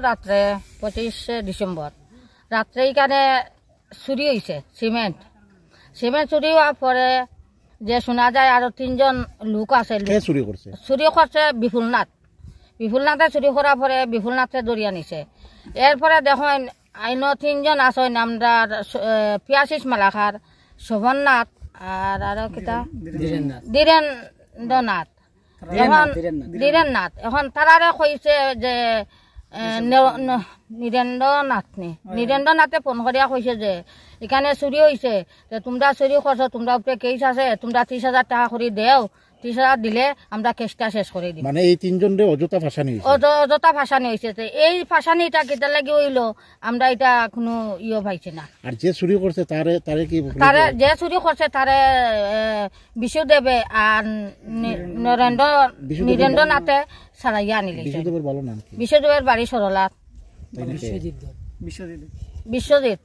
রাত্রে 25 ডিসেম্বর রাত্রে এখানে চুরি হয়েছে সিমেন্ট চুরি হওয়ার পরে যে শোনা যায় আরো 3 জন লোক আছে চুরি করছে বিপুলনাথে চুরি করার পরে বিপুলনাথে দরিয়া নিছে। এরপরে দেখেন আইন 3 জন আছে আমরা পিয়াশিস মালাখার শোভননাথ আর আরো কিতা ধীরেন্দ্রনাথ এখন তারারে কইছে যে নীরেন্দ্রনাথে ফোন করিয়া কইছে যে এখানে চুরি হয়েছে, তোমরা চুরি করছো, তোমরা উপরে কেস আছে, তোমরা 30,000 টাকা করে দেও, 30,000 দিলে আমরা কেসটা শেষ করে দিই। মানে এই 3 জনের অযথা ফাঁসানি হয়েছে। এই ফাঁসানিটা কেটে লাগে হইল আমরা এটা কোনো পাইছি না। আর যে চুরি করছে যে চুরি করছে তারে বিশুদেবে আর নীরেন্দ্রনাথে সারাইয়া আনিলে। বিশ্বদেবের বাড়ি সরলা, বিশ্বজিৎ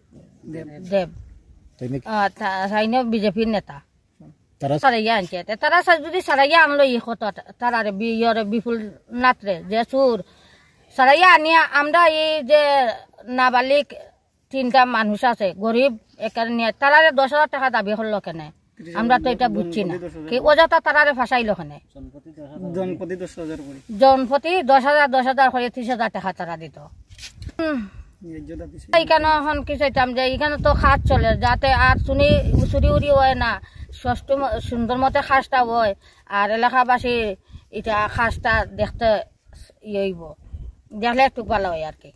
দেব, বিজেপির নেতা। সারাইয়া আনছে, তারা যদি সারাইয়া আনলো তারারে বিপুল নাথরে যে চুর সারাইয়া আনিয়া আমরা এই যে নাবালিক 3টা মানুষ আছে গরিব এখানে নিয়ে তারারে 10,000 টাকা দাবি করলো কেন আমরা তো এটা বুঝছি না। কি অযথা তারারে ফাঁসাইলো কেন? জনপতি 10,000 করে 30,000 টাকা তারা দিত। এইখানে এখন কি চাইতাম যে এখানে তো খাস চলে যাতে আর চুরি উড়ি হয় না, সুন্দর মতে খাসটা হয় আর এলাকাবাসী এটা খাসটা দেখতে দেখলে একটু ভালো হয় আর কি।